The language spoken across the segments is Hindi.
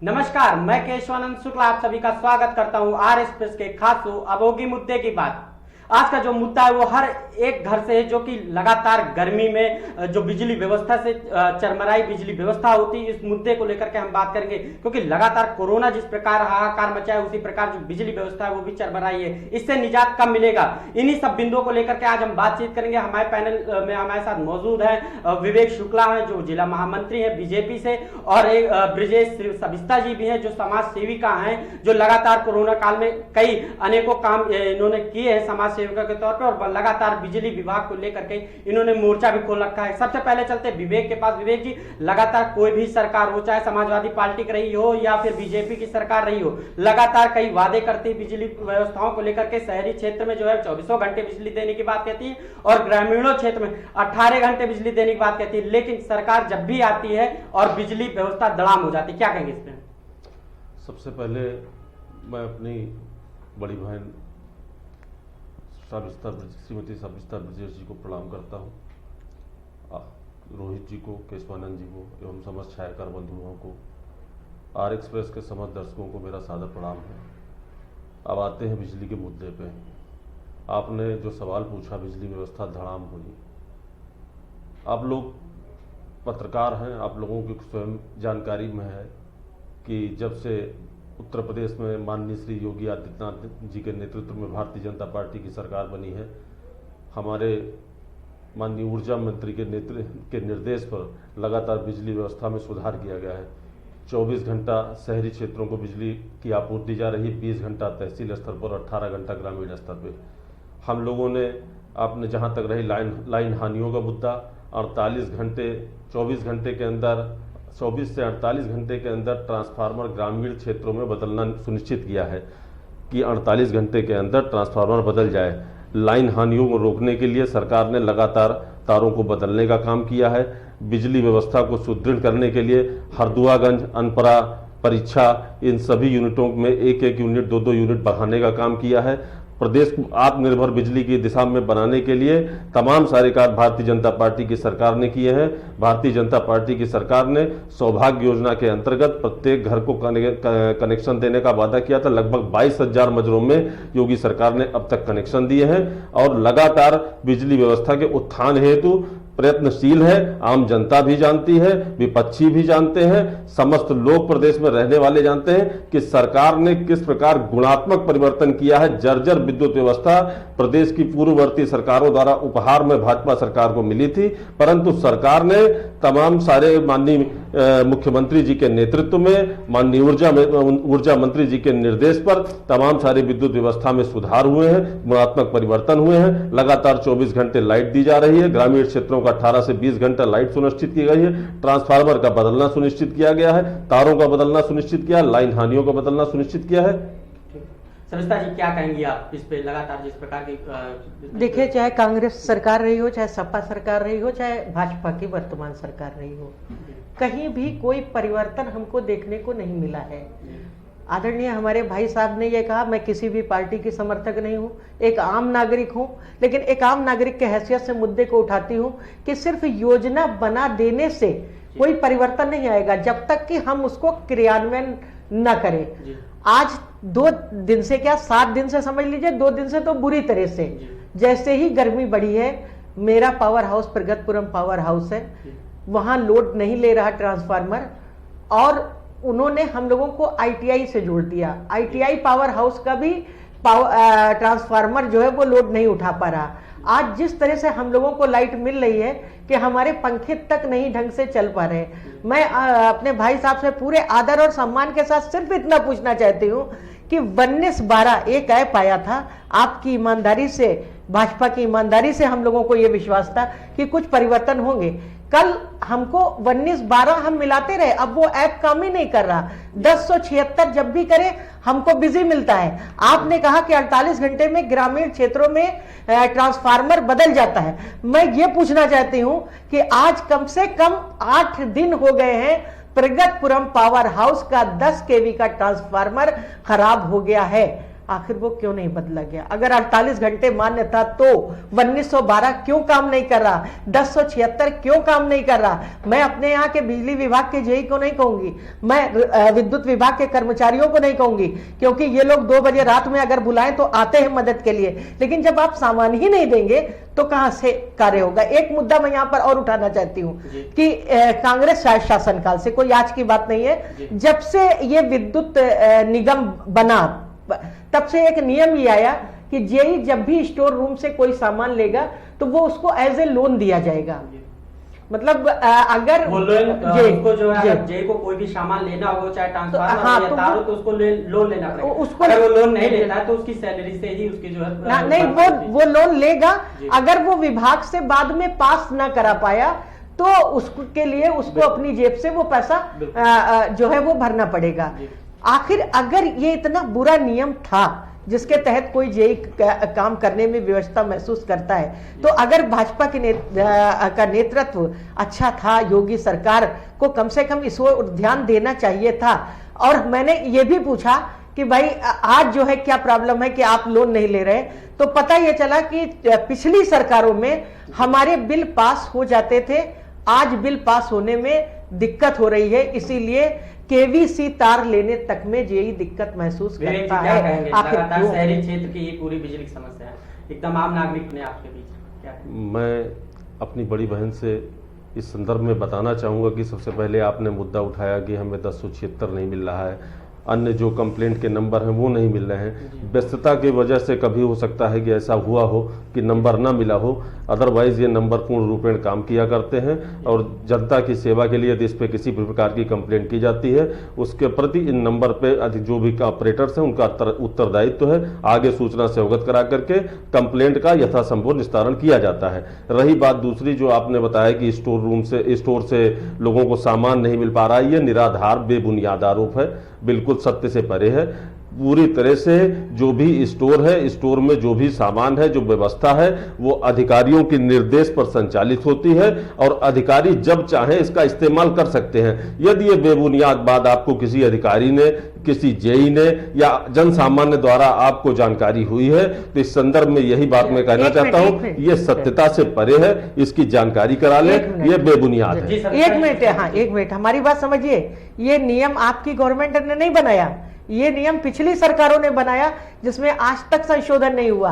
नमस्कार, मैं केशवानंद शुक्ला आप सभी का स्वागत करता हूं आर एक्सप्रेस के खास शो अब होगी मुद्दे की बात। आज का जो मुद्दा है वो हर एक घर से है, जो कि लगातार गर्मी में जो बिजली व्यवस्था से चरमराई बिजली व्यवस्था होती है, इस मुद्दे को लेकर के हम बात करेंगे। क्योंकि लगातार कोरोना जिस प्रकार हाहाकार मचाया, उसी प्रकार जो बिजली व्यवस्था है वो भी चरमराई है। इससे निजात कब मिलेगा, इन्हीं सब बिंदुओं को लेकर के आज हम बातचीत करेंगे। हमारे पैनल में हमारे साथ मौजूद है विवेक शुक्ला है जो जिला महामंत्री है बीजेपी से, और एक ब्रिजेश सबिस्ता जी भी हैं जो समाज सेविका हैं, जो लगातार कोरोना काल में कई अनेकों काम इन्होंने किए हैं समाज सेविका के तौर पे, और लगातार बिजली विभाग को लेकर के इन्होंने मोर्चा भी खोल रखा है। सबसे पहले चलते विवेक के पास। विवेक जी, लगातार कोई भी सरकार हो, चाहे समाजवादी पार्टी की रही हो या फिर बीजेपी की सरकार रही हो, लगातार कई वादे करती है बिजली व्यवस्थाओं को लेकर के। शहरी क्षेत्र में जो है 24 घंटे बिजली देने की बात कहती है, और ग्रामीणों क्षेत्र में 18 घंटे बिजली देने की बात कहती है। लेकिन सरकार जब भी आती है और बिजली व्यवस्था दड़ाम हो जाती है, क्या कहेंगे इस पर? सबसे पहले मैं अपनी बड़ी बहन श्रीमती सबिस्ता ब्रिजेश जी को प्रणाम करता हूँ, रोहित जी को, केशवानंद जी को एवं समस्त छायाकार बंधुओं को, आर एक्सप्रेस के समस्त दर्शकों को मेरा सादर प्रणाम है। अब आते हैं बिजली के मुद्दे पे। आपने जो सवाल पूछा, बिजली व्यवस्था धड़ाम हुई। आप लोग पत्रकार हैं, आप लोगों की स्वयं जानकारी में है कि जब से उत्तर प्रदेश में माननीय श्री योगी आदित्यनाथ जी के नेतृत्व में भारतीय जनता पार्टी की सरकार बनी है, हमारे माननीय ऊर्जा मंत्री के निर्देश पर लगातार बिजली व्यवस्था में सुधार किया गया है। 24 घंटा शहरी क्षेत्रों को बिजली की आपूर्ति दी जा रही है, 20 घंटा तहसील स्तर पर और 18 घंटा ग्रामीण स्तर पर। हम लोगों ने, आपने जहाँ तक रही लाइन हानियों का मुद्दा, 24 घंटे के अंदर 24 से 48 घंटे के अंदर ट्रांसफार्मर ग्रामीण क्षेत्रों में बदलना सुनिश्चित किया है कि 48 घंटे के अंदर ट्रांसफार्मर बदल जाए। लाइन हानियों को रोकने के लिए सरकार ने लगातार तारों को बदलने का काम किया है। बिजली व्यवस्था को सुदृढ़ करने के लिए हरदुआगंज, अनपरा, परीक्षा, इन सभी यूनिटों में 1-1 यूनिट, 2-2 यूनिट बढ़ाने का काम किया है। प्रदेश को आत्मनिर्भर बिजली की दिशा में बनाने के लिए तमाम सारे कार्य भारतीय जनता पार्टी की सरकार ने किए हैं। भारतीय जनता पार्टी की सरकार ने सौभाग्य योजना के अंतर्गत प्रत्येक घर को कनेक्शन देने का वादा किया था। लगभग 22,000 मजरों में योगी सरकार ने अब तक कनेक्शन दिए हैं, और लगातार बिजली व्यवस्था के उत्थान हेतु प्रयत्नशील है। आम जनता भी जानती है, विपक्षी भी जानते हैं, समस्त लोग प्रदेश में रहने वाले जानते हैं कि सरकार ने किस प्रकार गुणात्मक परिवर्तन किया है। जर्जर विद्युत व्यवस्था प्रदेश की पूर्ववर्ती सरकारों द्वारा उपहार में भाजपा सरकार को मिली थी, परंतु सरकार ने तमाम सारे माननीय मुख्यमंत्री जी के नेतृत्व में, माननीय ऊर्जा मंत्री जी के निर्देश पर तमाम सारी विद्युत व्यवस्था में सुधार हुए हैं, गुणात्मक परिवर्तन हुए हैं। लगातार 24 घंटे लाइट दी जा रही है। ग्रामीण क्षेत्रों का 18 से 20 घंटा लाइट सुनिश्चित की गई है। ट्रांसफार्मर का बदलना सुनिश्चित किया गया है, तारों का बदलना सुनिश्चित किया, लाइन हानियों का बदलना सुनिश्चित किया है। सबिस्ता जी, क्या कहेंगी आप इस पे? लगातार जिस प्रकार की देखिए, चाहे कांग्रेस सरकार रही हो, चाहे सपा सरकार रही हो, चाहे भाजपा की वर्तमान सरकार रही हो, कहीं भी कोई परिवर्तन हमको देखने को नहीं मिला है। आदरणीय हमारे भाई साहब ने ये कहा, मैं किसी भी पार्टी की समर्थक नहीं हूँ, एक आम नागरिक हूँ, लेकिन एक आम नागरिक के हैसियत से मुद्दे को उठाती हूँ कि सिर्फ योजना बना देने से कोई परिवर्तन नहीं आएगा जब तक कि हम उसको क्रियान्वयन न करें। आज 2 दिन से, क्या 7 दिन से समझ लीजिए, 2 दिन से तो बुरी तरह से, जैसे ही गर्मी बढ़ी है, मेरा पावर हाउस प्रगतपुरम पावर हाउस है, वहां लोड नहीं ले रहा ट्रांसफार्मर, और उन्होंने हम लोगों को ITI से जोड़ दिया। ITI पावर हाउस का भी ट्रांसफार्मर जो है वो लोड नहीं उठा पा रहा। आज जिस तरह से हम लोगों को लाइट मिल रही है कि हमारे पंखे तक नहीं ढंग से चल पा रहे। मैं अपने भाई साहब से पूरे आदर और सम्मान के साथ सिर्फ इतना पूछना चाहती हूँ कि 1912 एक ऐप आया था, आपकी ईमानदारी से, भाजपा की ईमानदारी से हम लोगों को यह विश्वास था कि कुछ परिवर्तन होंगे। कल हमको 1912 हम मिलाते रहे, अब वो ऐप काम ही नहीं कर रहा। 1076 जब भी करे हमको बिजी मिलता है। आपने कहा कि 48 घंटे में ग्रामीण क्षेत्रों में ट्रांसफार्मर बदल जाता है। मैं ये पूछना चाहती हूं कि आज कम से कम 8 दिन हो गए हैं, प्रगतपुरम पावर हाउस का 10 kV का ट्रांसफार्मर खराब हो गया है। आखिर वो क्यों नहीं बदला गया? अगर 48 घंटे मान्य था तो 1912 क्यों काम नहीं कर रहा? 1076 क्यों काम नहीं कर रहा? मैं अपने यहाँ के बिजली विभाग के जेई को नहीं कहूंगी, मैं विद्युत विभाग के कर्मचारियों को नहीं कहूंगी, क्योंकि ये लोग 2 बजे रात में अगर बुलाएं तो आते हैं मदद के लिए, लेकिन जब आप सामान ही नहीं देंगे तो कहां से कार्य होगा? एक मुद्दा मैं यहां पर और उठाना चाहती हूं कि कांग्रेस शासनकाल से, कोई आज की बात नहीं है, जब से ये विद्युत निगम बना तब से एक नियम ये आया कि जेई जब भी स्टोर रूम से कोई सामान लेगा तो वो उसको एज ए लोन दिया जाएगा। मतलब अगर वो लोन उसको जो है जेई को कोई भी सामान लेना हो, चाहे ट्रांसफार्मर हाँ, या तार हो, तो उसको लोन लेना पड़ेगा। उसको अगर वो लोन नहीं लेता है तो उसकी सैलरी से ही उसकी जो है नहीं, वो लोन लेगा। अगर वो विभाग से बाद में पास ना करा पाया तो उसके लिए उसको अपनी जेब से वो पैसा जो है वो भरना पड़ेगा। आखिर अगर ये इतना बुरा नियम था जिसके तहत कोई जेई काम करने में व्यवस्था महसूस करता है, तो अगर भाजपा के का नेतृत्व अच्छा था, योगी सरकार को कम से कम इस ओर ध्यान देना चाहिए था। और मैंने ये भी पूछा कि भाई आज जो है क्या प्रॉब्लम है कि आप लोन नहीं ले रहे, तो पता ये चला कि पिछली सरकारों में हमारे बिल पास हो जाते थे, आज बिल पास होने में दिक्कत हो रही है, इसीलिए केवीसी तार लेने तक में जेई दिक्कत महसूस करता है। लगातार शहरी क्षेत्र की ये पूरी बिजली की समस्या है, एकदम आम नागरिक ने आपके बीच क्या? मैं अपनी बड़ी बहन से इस संदर्भ में बताना चाहूँगा कि सबसे पहले आपने मुद्दा उठाया कि हमें 1076 नहीं मिल रहा है, अन्य जो कंप्लेंट के नंबर हैं वो नहीं मिल रहे हैं। व्यस्तता की वजह से कभी हो सकता है कि ऐसा हुआ हो कि नंबर ना मिला हो, अदरवाइज ये नंबर पूर्ण रूपेण काम किया करते हैं और जनता की सेवा के लिए यदि इस पर किसी भी प्रकार की कंप्लेंट की जाती है उसके प्रति इन नंबर पे जो भी ऑपरेटर्स हैं उनका उत्तरदायित्व है, आगे सूचना से अवगत करा करके कंप्लेंट का यथासंभव निस्तारण किया जाता है। रही बात दूसरी जो आपने बताया कि स्टोर से लोगों को सामान नहीं मिल पा रहा है, ये निराधार बेबुनियाद आरोप है, बिल्कुल सत्य से परे है। पूरी तरह से जो भी स्टोर है, स्टोर में जो भी सामान है, जो व्यवस्था है, वो अधिकारियों के निर्देश पर संचालित होती है और अधिकारी जब चाहे इसका इस्तेमाल कर सकते हैं। यदि ये बेबुनियाद बात आपको किसी अधिकारी ने, किसी जेई ने या जन सामान्य द्वारा आपको जानकारी हुई है तो इस संदर्भ में यही बात मैं कहना चाहता हूं, ये सत्यता से परे है, इसकी जानकारी करा ले, ये बेबुनियाद है। एक मिनट, हाँ एक मिनट, हमारी बात समझिए। ये नियम आपकी गवर्नमेंट ने नहीं बनाया, ये नियम पिछली सरकारों ने बनाया जिसमें आज तक संशोधन नहीं हुआ।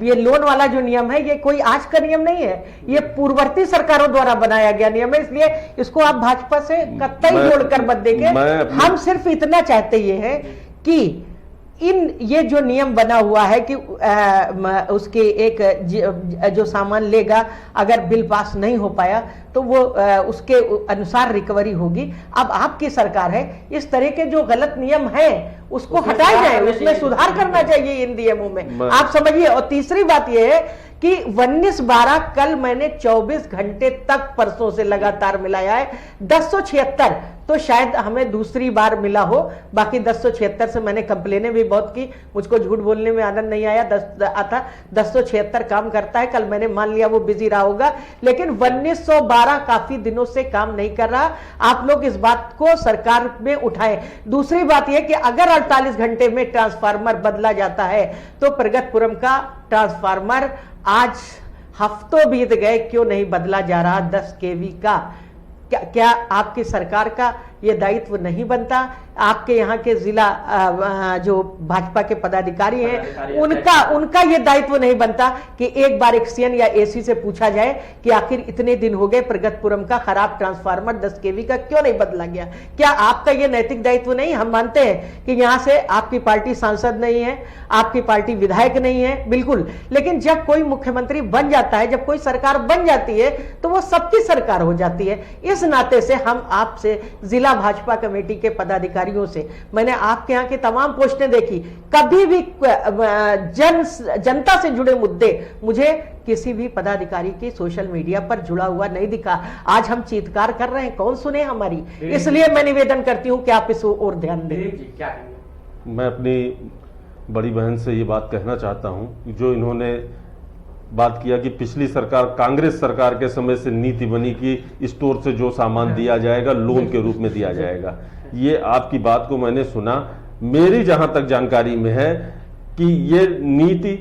ये लोन वाला जो नियम है ये कोई आज का नियम नहीं है, ये पूर्ववर्ती सरकारों द्वारा बनाया गया नियम है, इसलिए इसको आप भाजपा से कतई जोड़कर मत देखें। हम सिर्फ इतना चाहते ये है कि ये जो नियम बना हुआ है कि उसके एक जो सामान लेगा अगर बिल पास नहीं हो पाया तो वो उसके अनुसार रिकवरी होगी। अब आपकी सरकार है, इस तरह के जो गलत नियम है उसको हटाए जाए, उसमें सुधार करना चाहिए इन नियमों में, आप समझिए। और तीसरी बात यह है कि 1912 कल मैंने 24 घंटे तक परसों से लगातार मिलाया है, 1076 तो शायद हमें दूसरी बार मिला हो, बाकी 1076 से मैंने कंप्लेनें भी बहुत की, मुझको झूठ बोलने में आनंद नहीं आया, 1076 काम करता है, कल मैंने मान लिया वो बिजी रहा होगा, लेकिन 1912 काफी दिनों से काम नहीं कर रहा। आप लोग इस बात को सरकार में उठाएं। दूसरी बात यह कि अगर 48 घंटे में ट्रांसफार्मर बदला जाता है तो प्रगतपुरम का ट्रांसफार्मर आज हफ्तों बीत गए क्यों नहीं बदला जा रहा 10 केवी का? क्या आपकी सरकार का ये दायित्व नहीं बनता? आपके यहाँ के जिला जो भाजपा के पदाधिकारी हैं उनका ये दायित्व नहीं बनता कि एक बार एक्सीएन या एसी से पूछा जाए कि आखिर इतने दिन हो गए प्रगतपुरम का खराब ट्रांसफार्मर 10 केवी का क्यों नहीं बदला गया? क्या आपका ये नैतिक दायित्व नहीं? हम मानते हैं कि यहाँ से आपकी पार्टी सांसद नहीं है, आपकी पार्टी विधायक नहीं है, बिल्कुल, लेकिन जब कोई मुख्यमंत्री बन जाता है, जब कोई सरकार बन जाती है तो वो सबकी सरकार हो जाती है। इस नाते से हम आपसे, जिला भाजपा कमेटी के पदाधिकारियों से, मैंने आपके यहाँ की तमाम पोस्टें देखी, कभी भी जनता से जुड़े मुद्दे मुझे किसी भी पदाधिकारी की सोशल मीडिया पर जुड़ा हुआ नहीं दिखा। आज हम चीत्कार कर रहे हैं, कौन सुने हमारी? इसलिए मैं निवेदन करती हूं कि आप इस ओर ध्यान दें। मैं अपनी बड़ी बहन से ये बात कहना चाहता हूं, जो इन्होंने बात किया कि पिछली सरकार, कांग्रेस सरकार के समय से नीति बनी कि स्टोर से जो सामान दिया जाएगा लोन के रूप में दिया जाएगा। ये आपकी बात को मैंने सुना, मेरी जहां तक जानकारी में है कि ये नीति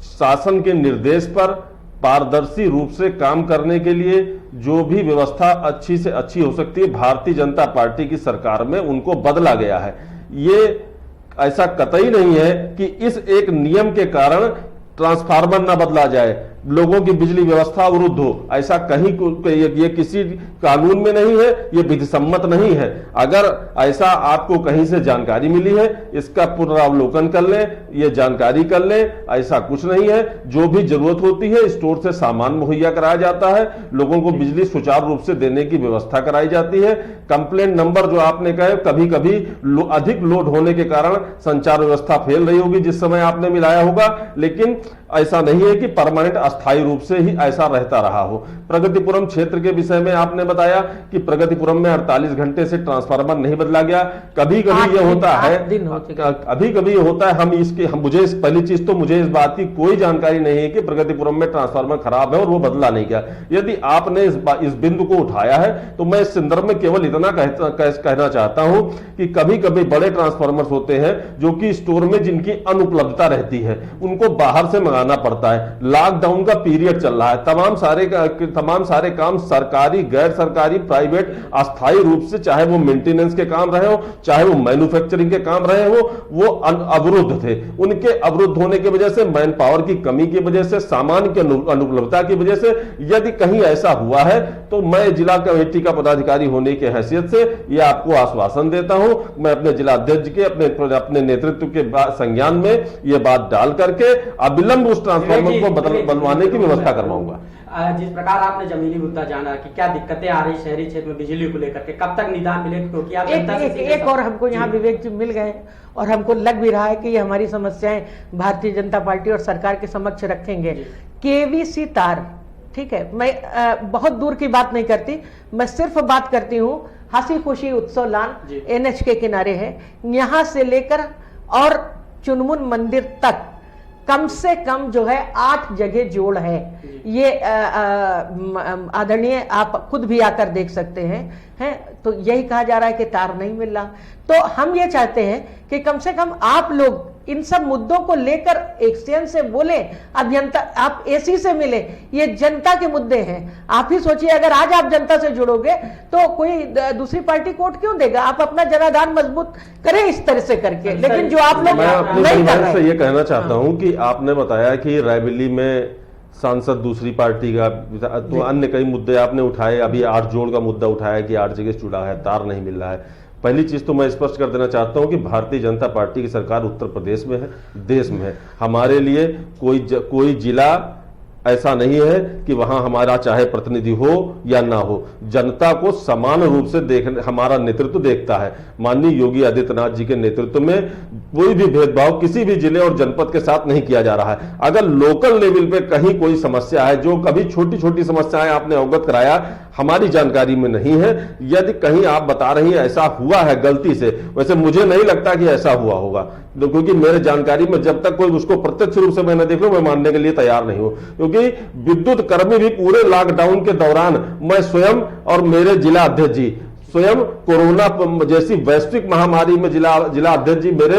शासन के निर्देश पर पारदर्शी रूप से काम करने के लिए जो भी व्यवस्था अच्छी से अच्छी हो सकती है भारतीय जनता पार्टी की सरकार में उनको बदला गया है। ये ऐसा कतई नहीं है कि इस एक नियम के कारण ट्रांसफार्मर ना बदला जाए, लोगों की बिजली व्यवस्था अवरुद्ध हो, ऐसा कहीं ये किसी कानून में नहीं है, ये विधिसम्मत नहीं है। अगर ऐसा आपको कहीं से जानकारी मिली है, इसका पुनरावलोकन कर लें, ये जानकारी कर लें। ऐसा कुछ नहीं है, जो भी जरूरत होती है स्टोर से सामान मुहैया कराया जाता है, लोगों को बिजली सुचारू रूप से देने की व्यवस्था कराई जाती है। कंप्लेंट नंबर जो आपने कहे, कभी कभी अधिक लोड होने के कारण संचार व्यवस्था फेल रही होगी जिस समय आपने मिलाया होगा, लेकिन ऐसा नहीं है कि परमानेंट अस्थायी रूप से ही ऐसा रहता रहा हो। प्रगतिपुरम क्षेत्र के विषय में आपने बताया कि प्रगतिपुरम में 48 घंटे से ट्रांसफार्मर नहीं बदला गया। कभी कभी ये होता है, अभी कभी ये होता है, मुझे पहली चीज तो मुझे इस बात की कोई जानकारी नहीं है कि प्रगतिपुरम में ट्रांसफार्मर खराब है और वो बदला नहीं गया। यदि आपने इस बिंदु को उठाया है तो मैं इस संदर्भ में केवल इतना कहना चाहता हूं कि कभी कभी बड़े ट्रांसफार्मर होते हैं जो कि स्टोर में जिनकी अनुपलब्धता रहती है, उनको बाहर से मंगाना पड़ता है। लॉकडाउन का पीरियड चल रहा है, तमाम सारे काम सरकारी, गैर सरकारी, प्राइवेट, अस्थायी रूप से, चाहे वो मेंटेनेंस के काम रहे हो, चाहे वो मैन्युफैक्चरिंग के काम रहे हो, वो अवरुद्ध थे। उनके अवरुद्ध होने की वजह से, मैन पावर की कमी की वजह से, सामान की अनुपलब्धता की वजह से यदि कहीं ऐसा हुआ है तो मैं जिला कमेटी का पदाधिकारी होने की हैसियत से यह आपको आश्वासन देता हूं। मैं अपने जिला अध्यक्ष के अपने नेतृत्व के संज्ञान में यह बात डाल करके अविलंब उस ट्रांसफार्मर को बनवाने की व्यवस्था करवाऊंगा। जिस प्रकार आपने जमीनी मुद्दा जाना कि क्या दिक्कतें आ रही शहरी क्षेत्र में बिजली को लेकर के, कब तक निदान मिलेगा, क्योंकि आप एक और हमको यहाँ विवेक जी मिल गए और हमको लग भी रहा है कि ये हमारी समस्याएं भारतीय जनता पार्टी और सरकार के समक्ष रखेंगे। केवीसी तार, ठीक है, मैं बहुत दूर की बात नहीं करती, मैं सिर्फ बात करती हूँ हंसी खुशी उत्सव लान NH के किनारे है, यहाँ से लेकर और चुनमुन मंदिर तक कम से कम जो है 8 जगह जोड़ है। ये आदरणीय आप खुद भी आकर देख सकते हैं तो यही कहा जा रहा है कि तार नहीं मिल रहा। तो हम ये चाहते हैं कि कम से कम आप लोग इन सब मुद्दों को लेकर एक्सचेंज से बोले, अभियंता आप AC से मिले, ये जनता के मुद्दे हैं। आप ही सोचिए, अगर आज आप जनता से जुड़ोगे तो कोई दूसरी पार्टी कोर्ट क्यों देगा? आप अपना जनाधार मजबूत करें इस तरह से करके, लेकिन जो आप लोग नहीं कर रहे हैं। ये कहना चाहता हूं कि आपने बताया कि रायबरेली में सांसद दूसरी पार्टी का, तो अन्य कई मुद्दे आपने उठाए, अभी 8 जोड़ का मुद्दा उठाया कि 8 जगह जुड़ा है, तार नहीं मिल रहा है। पहली चीज तो मैं स्पष्ट कर देना चाहता हूं कि भारतीय जनता पार्टी की सरकार उत्तर प्रदेश में है, देश में है। हमारे लिए कोई जिला ऐसा नहीं है कि वहां हमारा चाहे प्रतिनिधि हो या ना हो, जनता को समान रूप से हमारा नेतृत्व देखता है। माननीय योगी आदित्यनाथ जी के नेतृत्व में कोई भी भेदभाव किसी भी जिले और जनपद के साथ नहीं किया जा रहा है। अगर लोकल लेवल पे कहीं कोई समस्या है, जो कभी छोटी छोटी समस्याएं आपने अवगत कराया, हमारी जानकारी में नहीं है, यदि कहीं आप बता रही हैं ऐसा हुआ है गलती से, वैसे मुझे नहीं लगता कि ऐसा हुआ होगा, क्योंकि मेरे जानकारी में जब तक कोई उसको प्रत्यक्ष रूप से मैं न देख लूं, मैं मानने के लिए तैयार नहीं हूं। क्योंकि विद्युत कर्मी भी पूरे लॉकडाउन के दौरान मैं स्वयं और मेरे जिला अध्यक्ष जी स्वयं कोरोना जैसी वैश्विक महामारी में जिला अध्यक्ष जी मेरे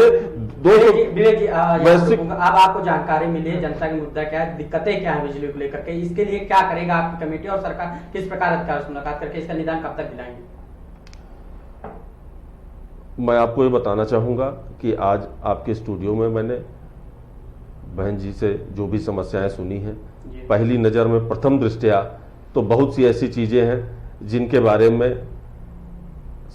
वैश्विक, अब आपको जानकारी मिली है जनता के मुद्दा क्या है, दिक्कतें क्या है बिजली को लेकर के, इसके लिए क्या करेगा आपकी कमेटी और सरकार, किस प्रकार अधिकारियों से मुलाकात करके इसका निदान कब तक दिलाएंगे? मैं आपको ये बताना चाहूंगा कि आज आपके स्टूडियो में मैंने बहन जी से जो भी समस्याएं सुनी हैं, पहली नजर में प्रथम दृष्टया तो बहुत सी ऐसी चीजें हैं जिनके बारे में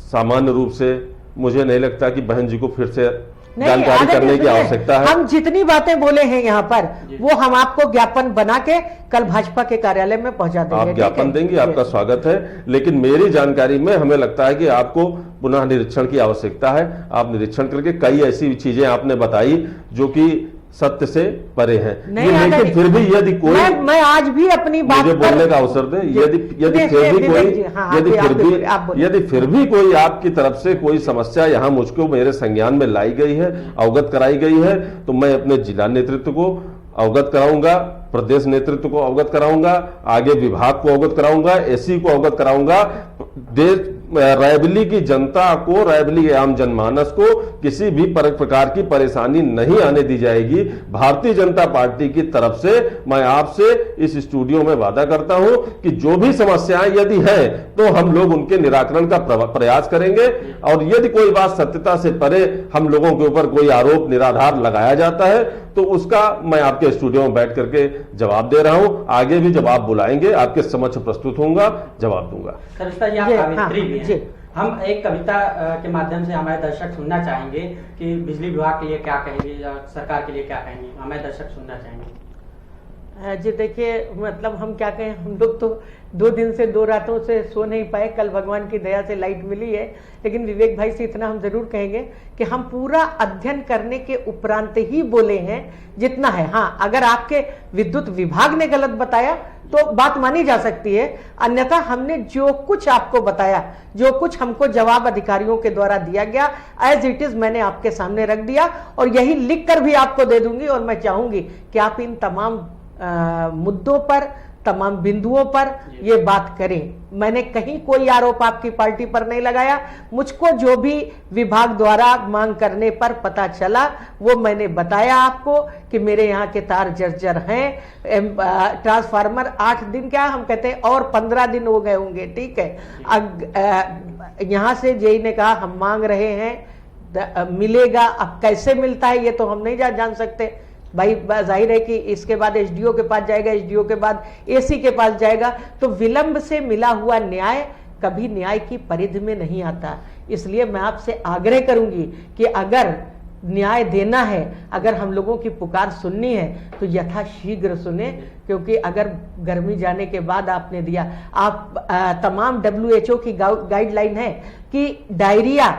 सामान्य रूप से मुझे नहीं लगता कि बहन जी को फिर से जानकारी करने की आवश्यकता है। हम जितनी बातें बोले हैं यहाँ पर वो हम आपको ज्ञापन बना के कल भाजपा के कार्यालय में पहुंचा देंगे। आप ज्ञापन देंगे, आपका स्वागत है, लेकिन मेरी जानकारी में हमें लगता है कि आपको पुनः निरीक्षण की आवश्यकता है। आप निरीक्षण करके कई ऐसी चीजें आपने बताई जो कि सत्य से परे हैं, लेकिन फिर भी यदि कोई, मैं आज भी अपनी बात मुझे बोलने का अवसर दें, यदि फिर भी कोई आपकी तरफ से कोई समस्या यहाँ मुझको मेरे संज्ञान में लाई गई है, अवगत कराई गई है, तो मैं अपने जिला नेतृत्व को अवगत कराऊंगा, प्रदेश नेतृत्व को अवगत कराऊंगा, आगे विभाग को अवगत कराऊंगा, SC को अवगत कराऊंगा, देश रायबरेली की जनता को, रायबरेली के आम जनमानस को किसी भी प्रकार की परेशानी नहीं आने दी जाएगी। भारतीय जनता पार्टी की तरफ से मैं आपसे इस स्टूडियो में वादा करता हूं कि जो भी समस्याएं यदि हैं तो हम लोग उनके निराकरण का प्रयास करेंगे, और यदि कोई बात सत्यता से परे हम लोगों के ऊपर कोई आरोप निराधार लगाया जाता है तो उसका मैं आपके स्टूडियो में बैठ करके जवाब दे रहा हूं। आगे भी जब आप बुलाएंगे आपके समक्ष प्रस्तुत होऊंगा, जवाब दूंगा। सरिता जी, आप कवियत्री भी हैं। हम एक कविता के माध्यम से हमारे दर्शक सुनना चाहेंगे कि बिजली विभाग के लिए क्या कहेंगे या सरकार के लिए क्या कहेंगे, हमारे दर्शक सुनना चाहेंगे। जी देखिए, मतलब हम क्या कहें, हम लोग तो 2 दिन से 2 रातों से सो नहीं पाए। कल भगवान की दया से लाइट मिली है, लेकिन विवेक भाई से इतना हम जरूर कहेंगे कि हम पूरा अध्ययन करने के उपरांत ही बोले हैं जितना है। हाँ, अगर आपके विद्युत विभाग ने गलत बताया तो बात मानी जा सकती है, अन्यथा हमने जो कुछ आपको बताया, जो कुछ हमको जवाब अधिकारियों के द्वारा दिया गया, एज इट इज मैंने आपके सामने रख दिया, और यही लिख कर भी आपको दे दूंगी। और मैं चाहूंगी कि आप इन तमाम मुद्दों पर, तमाम बिंदुओं पर ये बात करें। मैंने कहीं कोई आरोप आपकी पार्टी पर नहीं लगाया। मुझको जो भी विभाग द्वारा मांग करने पर पता चला वो मैंने बताया आपको कि मेरे यहाँ के तार जर्जर हैं। ट्रांसफार्मर 8 दिन, क्या हम कहते हैं, और 15 दिन हो गए होंगे, ठीक है। यहाँ से जेई ने कहा हम मांग रहे हैं, मिलेगा। अब कैसे मिलता है ये तो हम नहीं जान सकते भाई। जाहिर है कि इसके बाद एसडीओ के पास जाएगा, एसडीओ के बाद एसी के पास जाएगा, तो विलंब से मिला हुआ न्याय कभी न्याय की परिधि में नहीं आता। इसलिए मैं आपसे आग्रह करूंगी कि अगर न्याय देना है, अगर हम लोगों की पुकार सुननी है तो यथाशीघ्र सुने, क्योंकि अगर गर्मी जाने के बाद आपने दिया, आप तमाम WHO की गाइडलाइन है कि डायरिया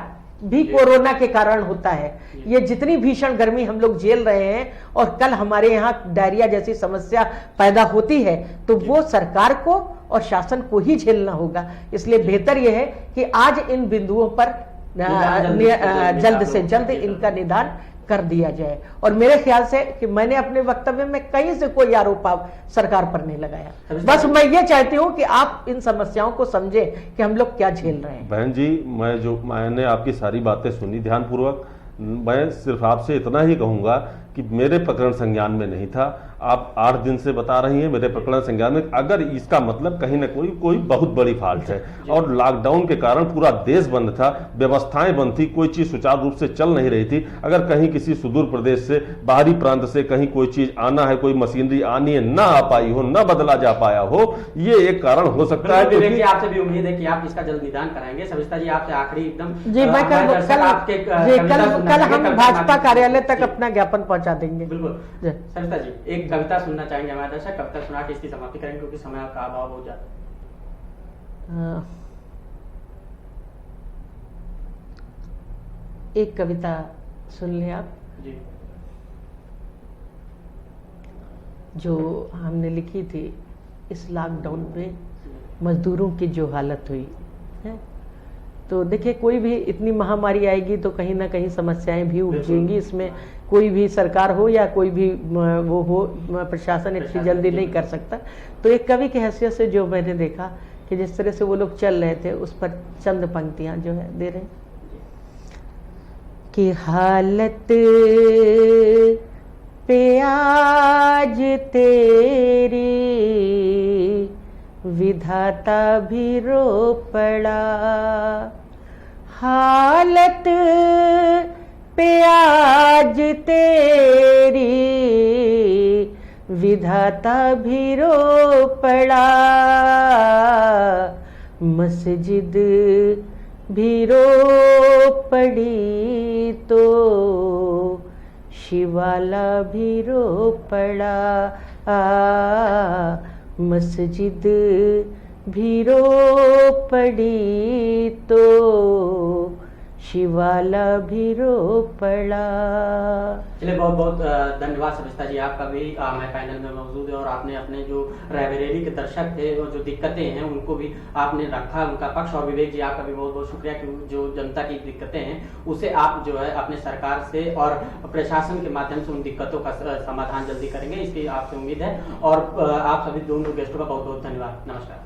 भी कोरोना के कारण होता है। ये जितनी भीषण गर्मी हम लोग झेल रहे हैं, और कल हमारे यहाँ डायरिया जैसी समस्या पैदा होती है, तो वो सरकार को और शासन को ही झेलना होगा। इसलिए बेहतर यह है कि आज इन बिंदुओं पर जल्द से जल्द इनका निदान कर दिया जाए। और मेरे ख्याल से कि मैंने अपने वक्तव्य में कहीं से कोई आरोप सरकार पर नहीं लगाया। बस मैं ये चाहती हूँ कि आप इन समस्याओं को समझें कि हम लोग क्या झेल रहे हैं। बहन जी, मैंने आपकी सारी बातें सुनी ध्यानपूर्वक। मैं सिर्फ आपसे इतना ही कहूंगा कि मेरे प्रकरण संज्ञान में नहीं था। आप 8 दिन से बता रही हैं मेरे प्रकरण संज्ञान में। अगर इसका मतलब कहीं ना कोई बहुत बड़ी फॉल्ट है, और लॉकडाउन के कारण पूरा देश बंद था, व्यवस्थाएं बंद थी, कोई चीज सुचारू रूप से चल नहीं रही थी। अगर कहीं किसी सुदूर प्रदेश से, बाहरी प्रांत से कहीं कोई चीज आना है, कोई मशीनरी आनी है, ना आ पाई हो, ना बदला जा पाया हो, ये एक कारण हो सकता है। आपसे भी उम्मीद है कि आप इसका जल्द निदान कराएंगे। सविता जी, आपसे आखिरी एकदम जी, मैं कल हम भाजपा कार्यालय तक अपना ज्ञापन पहुंचा देंगे। बिल्कुल। सविता जी, एक कविता सुनना चाहेंगे हमारे दर्शक, कविता सुना के इसकी समाप्ति करेंगे क्योंकि समय का अभाव हो जाता है। एक कविता सुन लें आप जी, जो हमने लिखी थी इस लॉकडाउन में मजदूरों की जो हालत हुई है। तो देखिए, कोई भी इतनी महामारी आएगी तो कहीं ना कहीं समस्याएं भी उपजेंगी। इसमें कोई भी सरकार हो या कोई भी वो हो, प्रशासन इतनी जल्दी नहीं कर सकता। तो एक कवि की हैसियत से जो मैंने देखा कि जिस तरह से वो लोग चल रहे थे, उस पर चंद पंक्तियां जो है दे रहे हैं कि हालत पे आज तेरी विधाता भी रो पड़ा, हालत पे आज तेरी विधाता भी रो पड़ा, मस्जिद भी रो पड़ी तो शिवाला भी रो पड़ा, मस्जिद भी रो पड़ी तो शिवाला भी रो पड़ा। चलिए, बहुत बहुत धन्यवाद सविता जी, आपका भी हमारे पैनल में मौजूद है, और आपने अपने जो रायबरेली के दर्शक थे और जो दिक्कतें हैं उनको भी आपने रखा उनका पक्ष। और विवेक जी, आपका भी बहुत बहुत शुक्रिया कि जो जनता की दिक्कतें हैं उसे आप जो है अपने सरकार से और प्रशासन के माध्यम से उन दिक्कतों का समाधान जल्दी करेंगे, इसकी आपसे उम्मीद है। और आप सभी दोनों गेस्टों का बहुत बहुत धन्यवाद। नमस्कार।